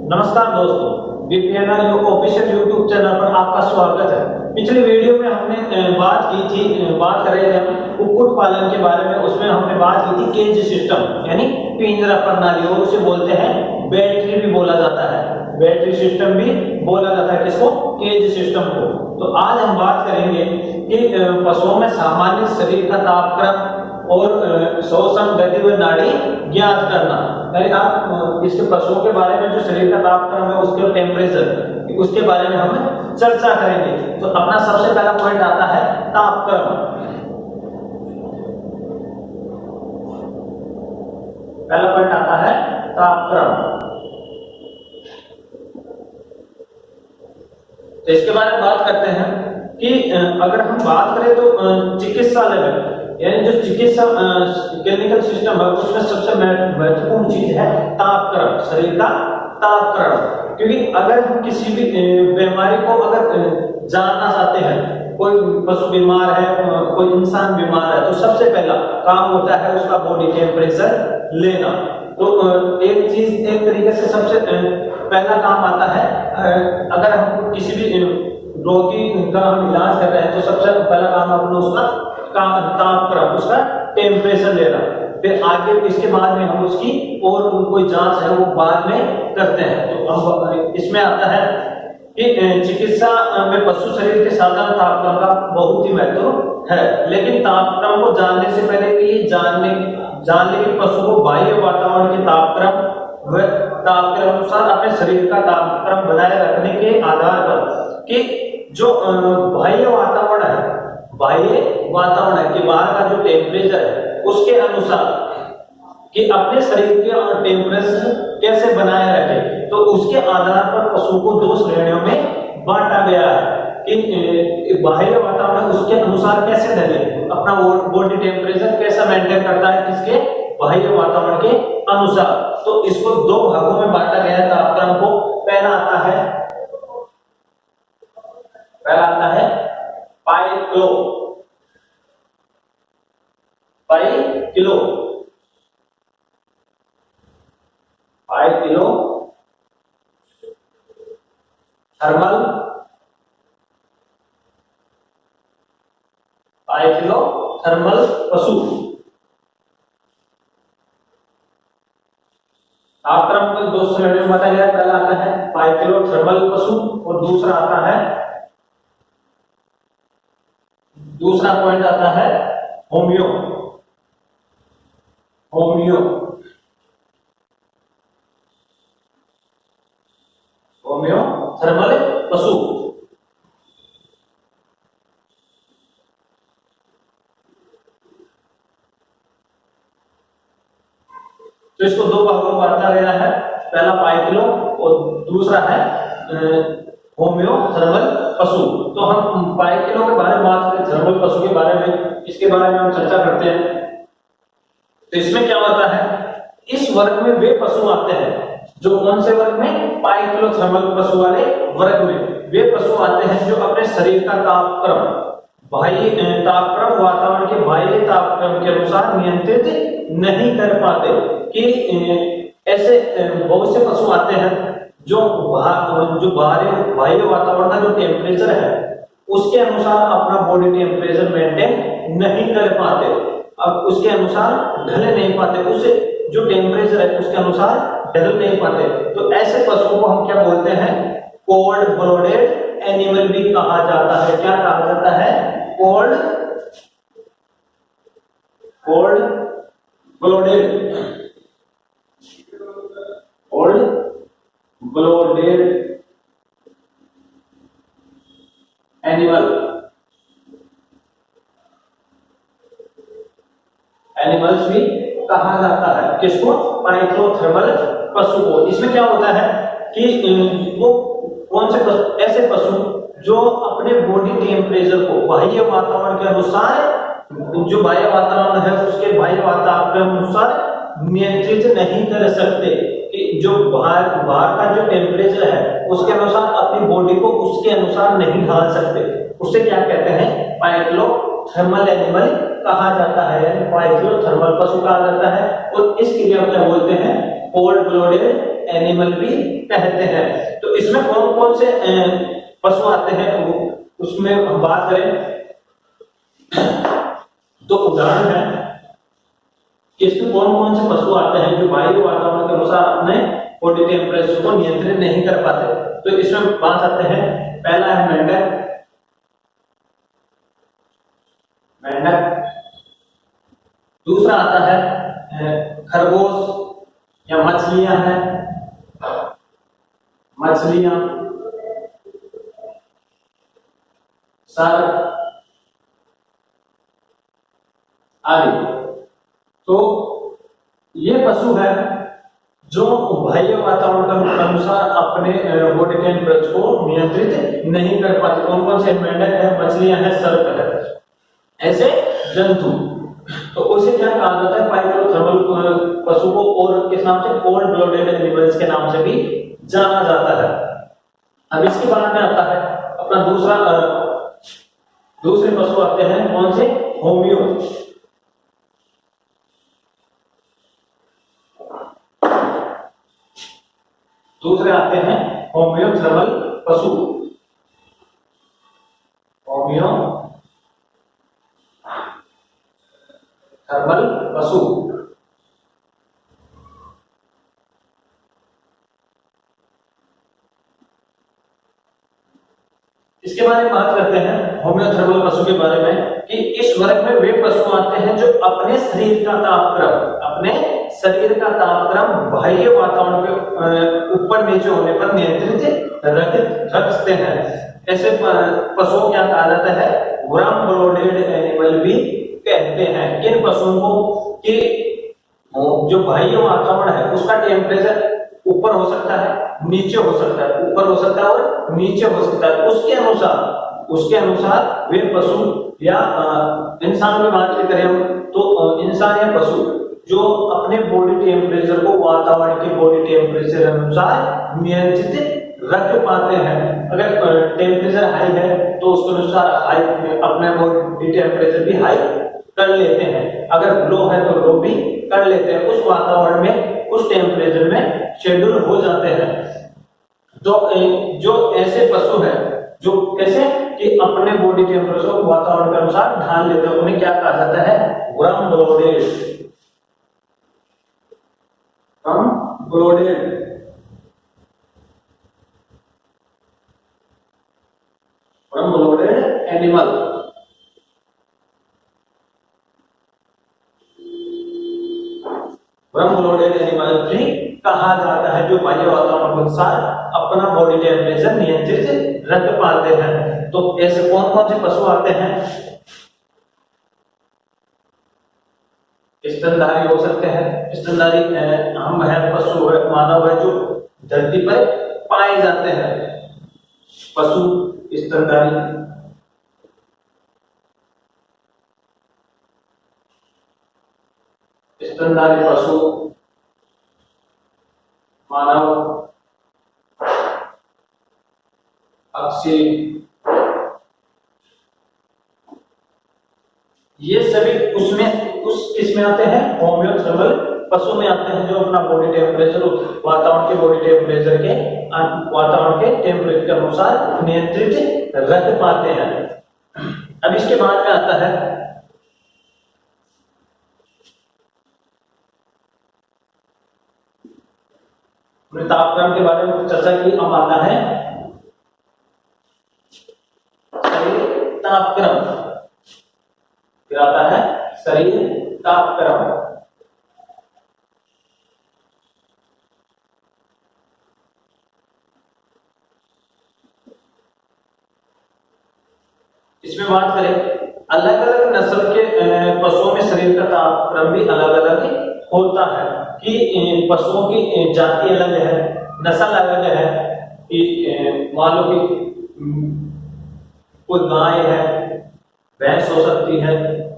नमस्कार दोस्तों, बीपीएनआर official YouTube channel पर आपका स्वागत है। पिछली वीडियो में हमने बात कर रहे थे हम कुक्कुट पालन के बारे में। उसमें हमने बात की थी केज सिस्टम यानी पिंजरा प्रणाली, और उसे बोलते हैं बैटरी भी बोला जाता है। बैटरी सिस्टम भी बोला जाता है किसको? केज सिस्टम को। तो आज हम बात करेंगे कि पशुओं में सामान्य शरीर का तापक्रम और श्वसन गति व नाड़ी ज्ञात करना। यानी आप इसके पशुओं के बारे में जो शरीर का तापक्रम है, उसके टेम्परेचर, उसके बारे में हम चर्चा करेंगे। तो अपना सबसे पहला पॉइंट आता है तापक्रम। पहला पॉइंट आता है तापक्रम। तो इसके बारे में बात करते हैं कि अगर हम बात करें तो चिकित्सालय में यानी जो चिकित्सा क्लिनिकल सिस्टम है, उसमें सबसे महत्वपूर्ण चीज है तापक्रम, शरीर का तापक्रम। क्योंकि अगर हम किसी भी बीमारी को अगर जानना चाहते हैं, कोई पशु बीमार है, कोई इंसान बीमार है, तो सबसे पहला काम होता है उसका बॉडी टेम्परेचर लेना। तो एक चीज एक तरीके से सबसे पहला काम आता है, अगर हम किसी भी रोगी का हम इलाज कर रहे हैं तो सबसे पहला काम अपना उसका तापक्रम, उसका टेम्परेचर लेना। फिर आगे इसके बाद में हम उसकी और कोई जांच है वो बाद में करते हैं। तो अब इसमें आता है कि चिकित्सा में पशु शरीर के साधारण तापक्रम का बहुत ही महत्व है। लेकिन तापक्रम को जानने से पहले ये जानने के पशु को बाह्य वातावरण के तापक्रम व ताप के अनुसार अपने शरीर का तापक्रम बनाए रखने के आधार पर कि जो बाह्य वातावरण है कि बाहर का जो टेम्परेचर है, उसके अनुसार कि अपने शरीर के टेम्परेचर कैसे बनाए रखे। तो उसके आधार पर पशु को दो श्रेणियों में बांटा गया है कि बाह्य वातावरण उसके अनुसार कैसे ढले, अपना बॉडी टेम्परेचर कैसा मेंटेन करता है किसके? बाह्य वातावरण के अनुसार। तो इसको दो भागों में बांटा गया है तापक्रम को। पहला आता है पाई किलो थर्मल पशु। तापक्रम को दो श्रेणियों में बताया गया। पहला आता है पाई किलो थर्मल पशु और दूसरा पॉइंट आता है होमियो थर्मल पशु। तो इसको दो भागों में बांटा गया है। पहला पाई किलो और दूसरा है होमियो थर्मल पशु। तो हम पाई किलो के बारे में बात करें, थर्मल पशु के बारे में, इसके बारे में हम चर्चा करते हैं। तो इसमें क्या होता है, इस वर्ग में वे पशु आते हैं जो कौन से वर्ग में? पाई किलो थर्मल पशु वाले वर्ग में वे पशु आते हैं जो अपने शरीर का तापक्रम वातावरण के बाह्य तापक्रम के अनुसार नियंत्रित नहीं कर पाते। कि ऐसे बहुत से पशु आते हैं जो बाहरी वातावरण का जो टेम्परेचर है उसके अनुसार अपना बॉडी टेम्परेचर मेंटेन नहीं कर पाते, अब उसके अनुसार ढल नहीं पाते, उसे जो टेम्परेचर है उसके अनुसार ढल नहीं पाते। तो ऐसे पशुओं को हम क्या बोलते हैं? कोल्ड ब्लोडेड एनिमल भी कहा जाता है। क्या कहा जाता है? कोल्ड ब्लोडेड एनिमल्स भी कहा जाता है। किसको? पाइथोथर्मल पशु को। इसमें क्या होता है कि वो कौन से पशु? ऐसे पशु जो अपने बॉडी टेम्परेचर को बाह्य वातावरण के अनुसार, जो बाह्य वातावरण है उसके बाह्य वातावरण के अनुसार नियंत्रित नहीं कर सकते। कि जो बाहर का जो टेम्परेचर है उसके अनुसार अपनी बॉडी को उसके अनुसार नहीं ढाल सकते, उसे क्या कहते हैं? पाइथोथर्मल एनिमल कहा जाता है, यानी पाइथोथर्मल पशु कहा जाता है। और इस क्रिया को क्या बोलते हैं? कोल्ड ब्लोडेड एनिमल भी कहते हैं। तो इसमें कौन कौन से पशु आते हैं उसमें हम बात करें तो उदाहरण है कि इसमें कौन कौन से पशु आते हैं जो बाहरी वातावरण के अनुसार अपने बॉडी टेम्परेचर को नियंत्रित नहीं कर पाते। तो इसमें बात आते हैं, पहला है मेंढक, दूसरा आता है खरगोश या मछलियां हैं, सर्प आदि। तो ये पशु है जो बाह्य वातावरण के अनुसार अपने बॉडी टेम्परेचर को नियंत्रित नहीं कर पाते। कौन कौन से? मेंढक है, मछलियां हैं, सर्प है, ऐसे जंतु। तो उसे क्या कहा जाता है? पाइथोथर्मल पशु को और किस नाम से? कोल्ड ब्लडेड एनिमल्स के नाम से भी जाना जाता है। अब इसके बाद में आता है अपना दूसरे पशु आते हैं, कौन से? होमियो। दूसरे आते हैं होमियोथर्मल पशु, थर्मल पशु। इसके बारे में बात करते हैं होमियोथर्मल पशु के बारे में कि इस वर्ग में वे पशु आते हैं जो अपने शरीर का तापक्रम बाह्य वातावरण के ऊपर नीचे होने पर नियंत्रित रखते हैं। ऐसे पशुओं को क्या कहा जाता है? वार्म ब्लडेड एनिमल भी कहते हैं। इन पशुओं को कि जो बाह्य वातावरण है उसका टेम्परेचर ऊपर हो सकता है, नीचे हो सकता है, ऊपर हो सकता है और नीचे हो सकता है। उसके अनुसार वे पशु या इंसान में बात करें तो इंसान या पशु जो अपने बॉडी टेम्परेचर को वातावरण के बॉडी टेम्परेचर अनुसार नियंत्रित रख पाते हैं। अगर टेम्परेचर हाई है तो उसके अनुसार अपने बॉडी टेम्परेचर भी हाई कर लेते हैं, अगर लो है तो लो भी कर लेते हैं। उस वातावरण में, उस टेम्परेचर में शेड्यूल हो जाते हैं। तो जो ऐसे पशु हैं जो कैसे कि अपने बॉडी टेम्परेचर को वातावरण के अनुसार ढाल लेते हैं, उन्हें क्या कहा जाता है? Warm blooded animal. Warm blooded animal भी कहा जाता है जो बाह्य वातावरण के अनुसार अपना बॉडी टेम्परेचर नियंत्रित रख पाते हैं। तो ऐसे कौन कौन से पशु आते हैं? स्तनधारी हो सकते हैं, स्तनधारी हम है, पशु है, मानव है जो धरती पर पाए जाते हैं। पशु स्तनधारी, पशु, मानव, पक्षी, ये सभी किसमें आते हैं? होमियोथर्मल पशु में आते हैं जो अपना बॉडी टेम्परेचर वातावरण के टेम्परेचर के अनुसार नियंत्रित रख पाते हैं। अब इसके बाद में आता है तापक्रम के बारे में चर्चा की। अब आता है शरीर तापक्रम, फिर आता है शरीर तापक्रम। इसमें बात करें अलग अलग नस्ल के पशुओं में शरीर का तापक्रम भी अलग अलग होता है कि पशुओं की जाति अलग है, नस्ल अलग है। कि मान लो कि कोई गाय है, भैंस हो सकती है,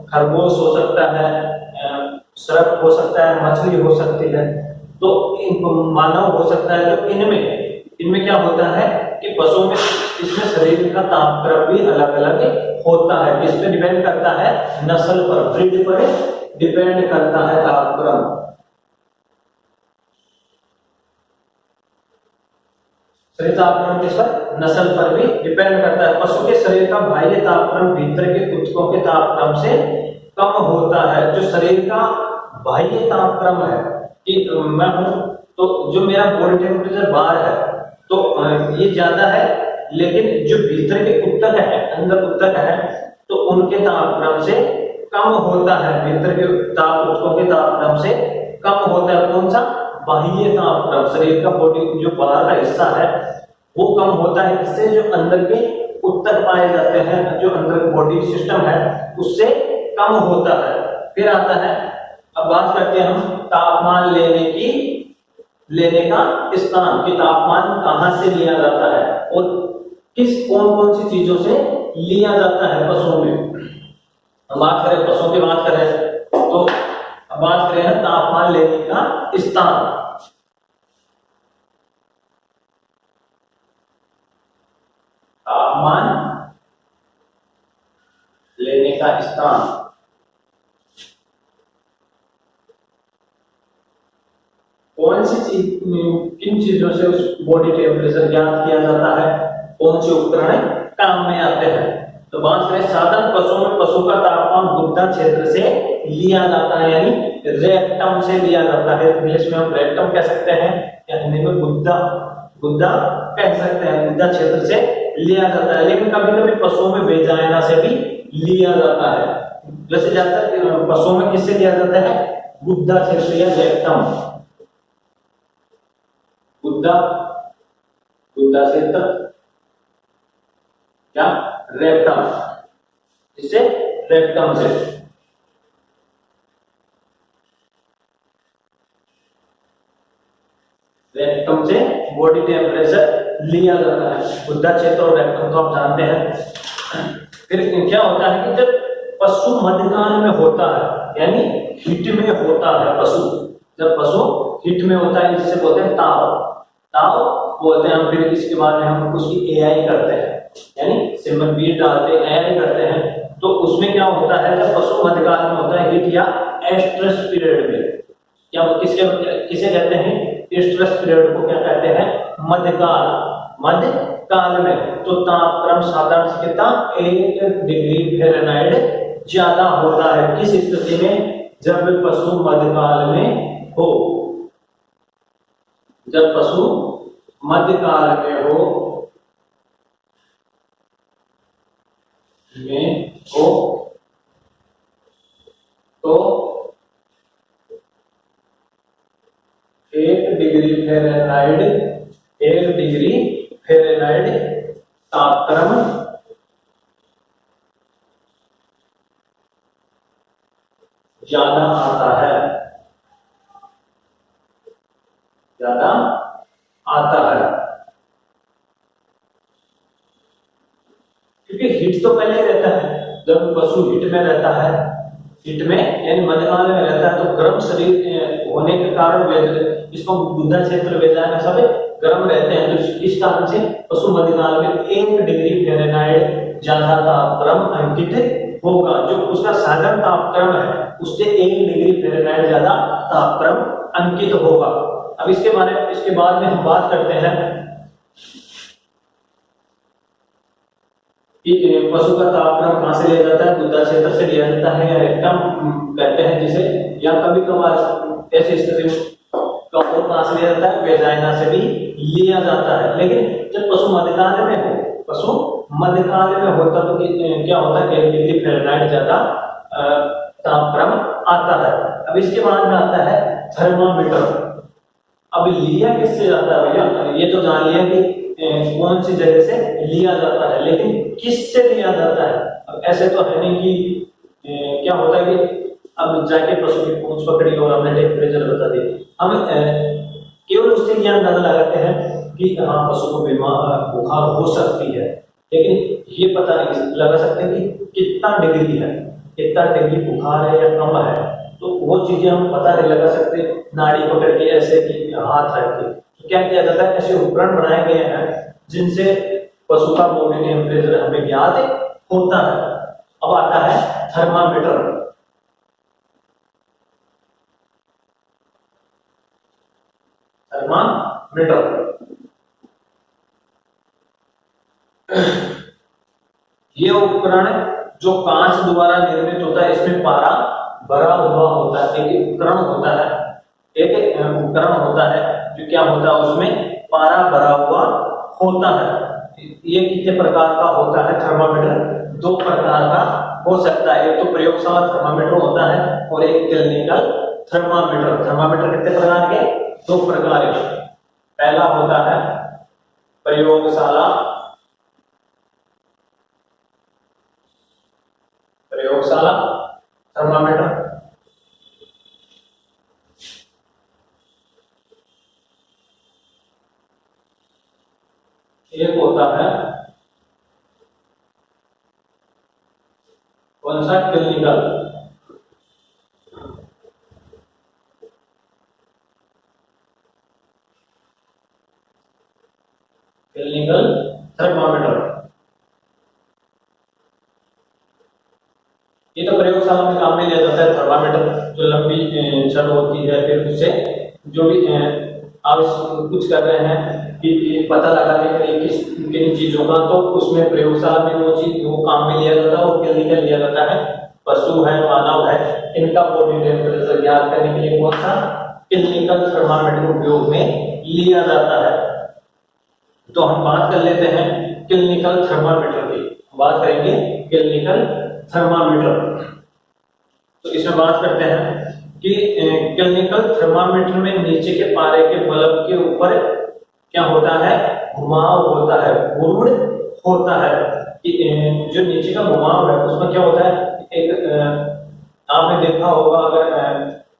खरगोश हो सकता है, सर्प हो सकता है, मछली हो सकती है, तो मानव हो सकता है। तो इनमें क्या होता है कि पशुओं में इसमें शरीर का तापक्रम भी अलग अलग होता है। किस पे डिपेंड करता है? नस्ल पर, ब्रीड पर डिपेंड करता है तापक्रम। शरीर तापक्रम किस पर, नस्ल पर भी डिपेंड करता है। पशु के शरीर का बाह्य तापक्रम भीतर के ऊतकों के तापक्रम से कम होता है। जो शरीर का बाह्य तापक्रम है कि मैं हूं तो जो मेरा बॉडी टेम्परेचर बाहर है तो ये ज्यादा है, लेकिन जो भीतर के ऊतक है, अंदर ऊतक है, तो उनके तापक्रम से कम होता है। भीतर के ताप ऊतकों के तापक्रम से कम होता है। कौन सा, बाह्य तापक्रम, शरीर का बॉडी जो बाहर का हिस्सा है वो कम होता है। इससे जो अंदर के ऊतक पाए जाते हैं, जो अंदर बॉडी सिस्टम है, उससे कम होता है। फिर आता है, अब बात करते हैं हम तापमान लेने का स्थान, कि तापमान कहां से लिया जाता है और किस कौन कौन सी चीजों से लिया जाता है पशुओं में। बात करें पशुओं की, बात करें तो बात करें तापमान लेने का स्थान। तापमान लेने का स्थान कौन सी चीज, किन चीजों से उस बॉडी टेम्परेचर ज्ञात किया जाता है, कौन से उपकरण काम में आते हैं। तो बात करें साधारण पशुओं में पशु का तापमान गुद्दा क्षेत्र से लिया जाता है, यानी रेक्टम से लिया जाता है। इंग्लिश में हम रेक्टम कह सकते हैं या हिंदी में गुद्दा कह सकते हैं। गुद्दा क्षेत्र से लिया जाता है, लेकिन कभी कभी पशुओं में वेजाइना से भी लिया जाता है। वैसे ज्यादातर पशुओं में किससे लिया जाता है, गुद्दा क्षेत्र या रेक्टम। गुद्दा क्षेत्र या रेक्टम, इससे रेक्टम से बॉडी टेम्परेचर लिया जाता है। गुद्दा क्षेत्र और रेक्टम तो आप जानते हैं। फिर क्या होता है कि जब पशु मध्यकाल में होता है, यानी हिट में होता है पशु, जब पशु हिट में होता है, जिसे बोलते हैं ताव बोलते हैं हम। फिर इसके बाद में हम उसकी एआई करते हैं, यानी सिंबल बीट डालते हैं, एआई करते हैं। तो उसमें क्या होता है, जब पशु मध्यकाल में होता है, हिट या एस्ट्रस पीरियड में, क्या किसे कहते हैं, एस्ट्रस पीरियड को क्या कहते हैं, मध्यकाल में। तो तापक्रम साधारण से कितना, 1 डिग्री फ़ारेनहाइट ज्यादा होता है। किस स्थिति में, जब पशु मध्यकाल में हो, जब पशु मध्यकाल में हो तो 1 डिग्री फ़ारेनहाइट तापक्रम ज्यादा आता है, क्योंकि हिट तो पहले ही रहता है। जब पशु हिट में रहता है, हिट में यानी मध्यकाल में रहता है, तो गर्म शरीर होने के कारण इसको गुद्दा क्षेत्र वेजाइना सब गर्म रहते हैं। तो इस कारण से पशु मध्यकाल में 1 डिग्री फ़ारेनहाइट ज्यादा तापक्रम अंकित होगा। जो उसका साधारण तापक्रम है उससे 1 डिग्री फ़ारेनहाइट ज्यादा तापक्रम अंकित होगा। अब इसके बाद में हम बात करते हैं कि पशु का तापक्रम कहां से लिया जाता है, गुद्दा क्षेत्र से लिया जाता है या रेक्टम कहते हैं जिसे, या कभी कभार ऐसे स्थिति में कहां से लिया जाता है, वेजाइना से भी लिया जाता है। लेकिन जब पशु मध्यकाल में हो तब क्या होता है, 1 डिग्री फ़ारेनहाइट ज्यादा तापक्रम आता है। अब इसके बाद में आता है थर्मामीटर। अब लिया किससे जाता है भैया, ये तो जान लिया कि कौन सी जगह से लिया जाता है, लेकिन किससे लिया जाता है। अब ऐसे तो है नहीं कि क्या होता है कि अब जाके पशु की पूंछ पकड़ी और हमने टेम्परेचर बता दी। हम केवल उससे ये अंदाजा लगाते हैं कि हाँ पशु को बुखार हो सकती है, लेकिन ये पता नहीं लगा सकते कि कितना डिग्री बुखार है या कम है। तो वो चीजें हम पता नहीं लगा सकते नाड़ी पकड़ के, ऐसे कि हाथ रख के। तो क्या किया जाता है, ऐसे उपकरण बनाए गए हैं जिनसे पशु का बॉडी टेम्परेचर हमें ज्ञात होता है। अब आता है थर्मामीटर। ये उपकरण जो कांच द्वारा निर्मित होता है, इसमें पारा भरा हुआ होता है। एक उपकरण होता है, एक उपकरण होता है जो क्या होता है, उसमें पारा भरा हुआ होता है। ये कितने प्रकार का होता है थर्मामीटर? दो प्रकार का हो सकता है। एक तो प्रयोगशाला थर्मामीटर होता है और एक क्लिनिकल थर्मामीटर। थर्मामीटर कितने प्रकार के? दो प्रकार के। पहला होता है प्रयोगशाला थर्मामीटर, एक होता है कौन सा? क्लिनिकल। क्लिनिकल थर्मामीटर ये तो प्रयोगशाला में काम में लिया जाता है। थर्मामीटर जो लंबी छड़ होती है, फिर उससे जो भी आप कुछ कर रहे हैं कि पता लगाने के लिए किन चीजों का, तो उसमें प्रयोगशाला में वो चीज वो काम में लिया जाता है और क्लिनिकल लिया जाता है। पशु है, मानव है, इनका बॉडी टेम्परेचर ज्ञात करने के लिए कौन सा? क्लिनिकल थर्मामीटर उपयोग में लिया जाता है। तो हम बात कर लेते हैं क्लिनिकल थर्मामीटर की। बात करेंगे क्लिनिकल थर्मामीटर। तो इसमें बात करते हैं कि क्लिनिकल थर्मामीटर में नीचे के पारे के बल्ब के ऊपर क्या होता है? घुमाव होता है, घूर्णन होता है। कि जो नीचे का घुमाव है उसमें क्या होता है? एक आपने देखा होगा, अगर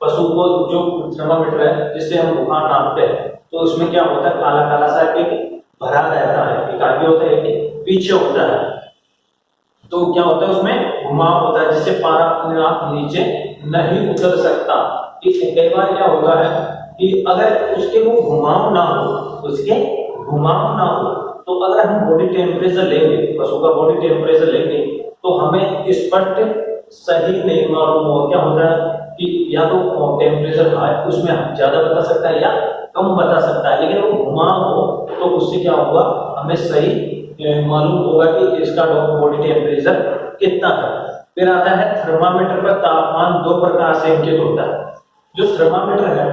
पशु को जो थर्मामीटर है जिससे हम बुखार नापते हैं, तो उसमें क्या होता है? काला काला सा एक भरा रहता है, एक आगे होता है, एक पीछे होता है। तो क्या होता है? उसमें घुमाव होता है जिससे पारा अपने आप नीचे नहीं उतर सकता। कई बार क्या होता है कि अगर उसके वो घुमाव ना हो, उसके घुमाव ना हो, तो अगर हम बॉडी टेम्परेचर लेंगे, पशु का बॉडी टेम्परेचर लेंगे, तो हमें स्पष्ट सही नहीं मालूम होगा। क्या होता है कि या तो टेम्परेचर हाई, उसमें ज्यादा बता सकता है या कम बता सकता है, लेकिन वो घुमाव हो तो उससे क्या होगा? हमें सही मालूम होगा कि इसका बॉडी टेम्परेचर कितना है। फिर आता है थर्मामीटर पर तापमान दो प्रकार से अंकित होता है। जो थर्मामीटर है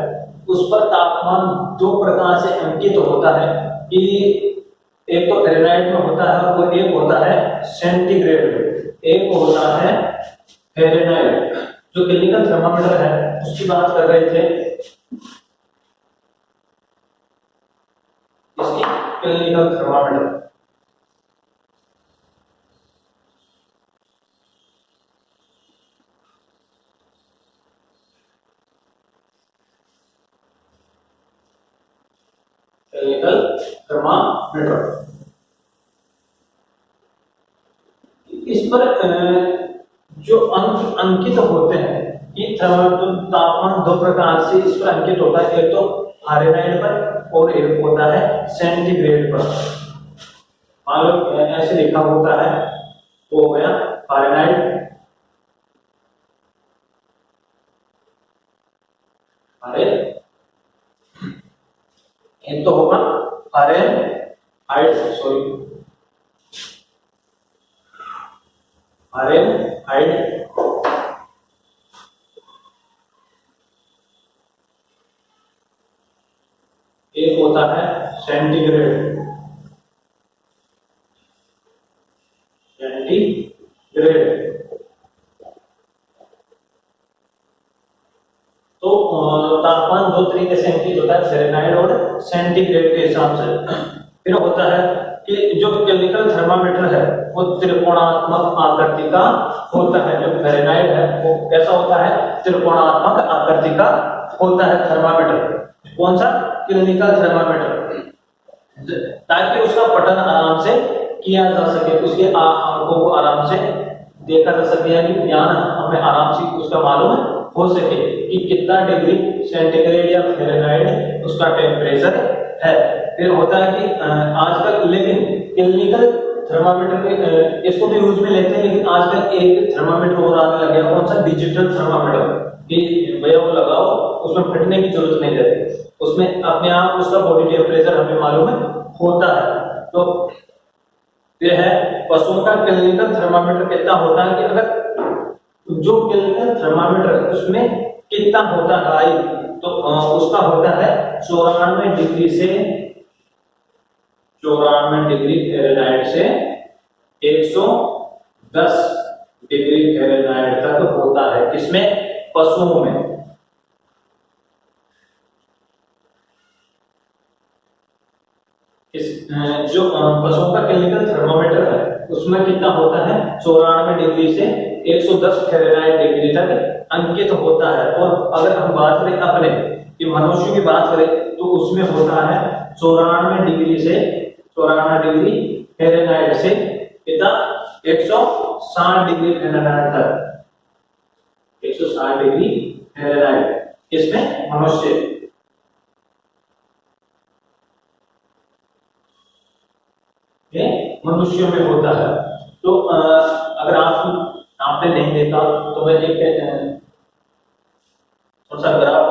उस पर तापमान दो प्रकार से अंकित होता है कि एक तो फ़ारेनहाइट में होता है और एक होता है सेंटीग्रेड में। एक होता है फ़ारेनहाइट। जो क्लिनिकल थर्मामीटर है उसकी बात कर रहे थे, इसकी क्लिनिकल थर्मामीटर। क्लिनिकल थर्मामीटर इस पर जो अंक अंकित होते हैं कि तापमान दो प्रकार से इस पर अंकित होता है। एक तो फ़ारेनहाइट पर और एक होता है सेंटीग्रेड पर। मान लो ऐसे लिखा होता है, वो हो गया फ़ारेनहाइट, एक तो होगा फ़ारेनहाइट, सॉरी फ़ारेनहाइट, एक होता है सेंटीग्रेड। सेंटीग्रेड तो तापमान दो तरीके से अंकित होता है, फ़ारेनहाइट और सेंटीग्रेड के हिसाब से। फिर होता है कि जो क्लिनिकल थर्मामीटर है वो त्रिकोणात्मक आकृति का होता है। जो फ़ारेनहाइट है वो कैसा होता है? त्रिकोणात्मक आकृति का होता है थर्मामीटर। कौन सा? क्लिनिकल थर्मामीटर, ताकि उसका पठन आराम से किया जा सके, उसके आंकों को आराम से देखा जा सके, यानी ज्ञान हमें आराम से उसका मालूम हो सके कि कितना डिग्री सेंटीग्रेड या फ़ारेनहाइट उसका टेम्परेचर है। फिर होता है कि आजकल लेकिन क्लिनिकल थर्मामीटर के इसको तो यूज में लेते हैं, लेकिन आजकल एक थर्मामीटर और आने लग गया। कौन सा? Digital thermometer. कि भैया वो लगाओ, उसमें फटने की जरूरत नहीं रहती, उसमें अपने आप उसका बॉडी टेम्परेचर हमें मालूम होता है। तो ये है पशुओं का क्लिनिकल थर्मामीटर कितना होता है, कि अगर जो क्लिनिकल थर्मामीटर उसमें कितना होता है हाई, तो उसका होता है 94 डिग्री से 110 डिग्री फ़ारेनहाइट तक होता है। किसमें? पशुओं में। जो पशुओं का क्लिनिकल थर्मामीटर है उसमें कितना होता है 94 डिग्री से 110 फ़ारेनहाइट डिग्री तक अंकित होता है। और अगर हम बात करें अपने कि मनुष्य की बात करें तो उसमें होता है 94 डिग्री फ़ारेनहाइट से कितना 160 डिग्री फ़ारेनहाइट तक, 160 डिग्री फ़ारेनहाइट। इसमें मनुष्य मनुष्यों में होता है। तो अगर आपने नहीं देखा तो मैं एक थोड़ा सा ग्राफ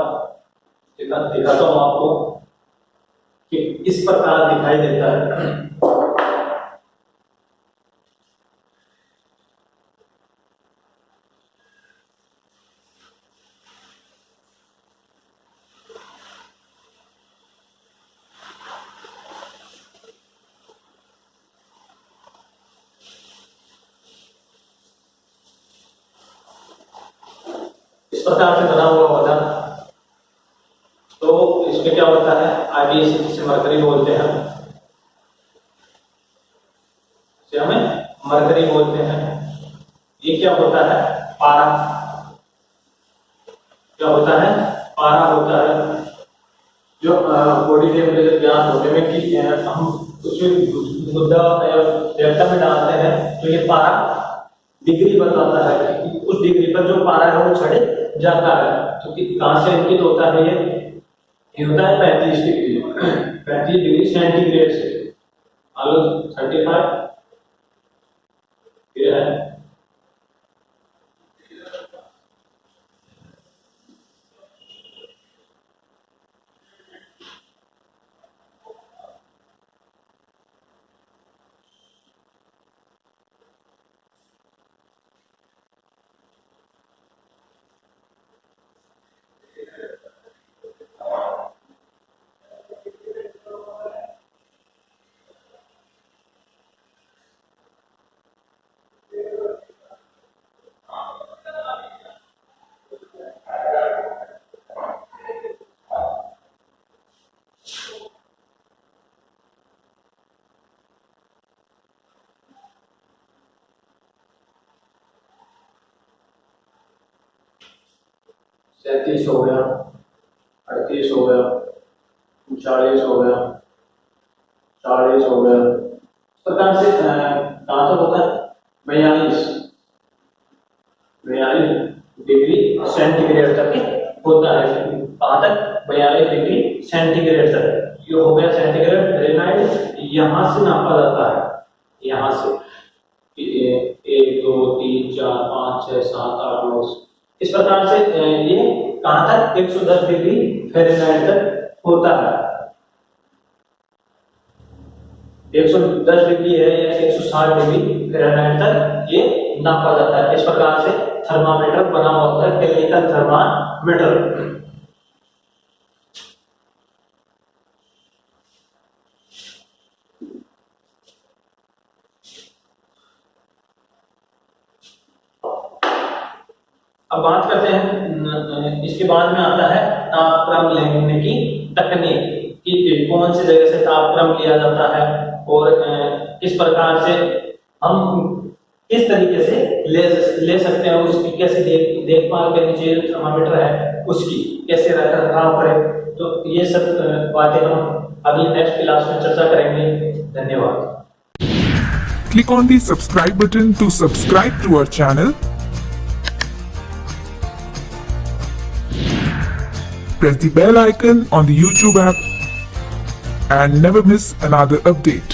दिखाता हूँ आपको कि इस प्रकार दिखाई देता है। इस प्रकार से बना हुआ होता है। तो इसमें क्या होता है, आईडीएस जिसे मरकरी बोलते हैं, इसे हमें मरकरी बोलते हैं। ये क्या होता है? पारा। क्या होता है? पारा होता है। जो बॉडी टेम्परेचर ज्ञात होने में कि हम उसमें मुद्दा या डेल्टा में डालते हैं तो ये पारा डिग्री बताता है कि उस डिग्री पर जो पारा है वो चढ़े जाता है। तो कहां से अंकित होता है? ये होता है 35 डिग्री 35 डिग्री सेंटीग्रेड से। 35 ये है। सैंतीस हो गया, 38 हो गया, 39 हो गया, 40 हो गया। इस प्रकार से कहां तक होता है? 42 डिग्री सेंटीग्रेड तक होता है। कहां तक? 42 डिग्री सेंटीग्रेड तक। ये हो गया सेंटीग्रेड फ़ारेनहाइट। यहां से नापा जाता है, यहां से 1 2 3 4 5 6 7 8 9। इस प्रकार से ये कहां तक? 110 डिग्री फ़ारेनहाइट तक होता है। 110 डिग्री है या 160 डिग्री फ़ारेनहाइट तक ये नापा जाता है। इस प्रकार से थर्मामीटर बना होता है, क्लिनिकल थर्मामीटर। अब बात करते हैं, इसके बाद में आता है तापक्रम लेने की तकनीक कि कौन सी जगह से तापक्रम लिया जाता है और किस प्रकार से हम किस तरीके से ले सकते हैं, उसकी कैसे देखभाल करनी चाहिए, थर्मामीटर है उसकी कैसे रख रखाव करें। तो ये सब बातें हम अगली नेक्स्ट क्लास में चर्चा करेंगे। धन्यवाद। Click on the subscribe button to subscribe to our channel. Press the bell icon on the YouTube app and never miss another update.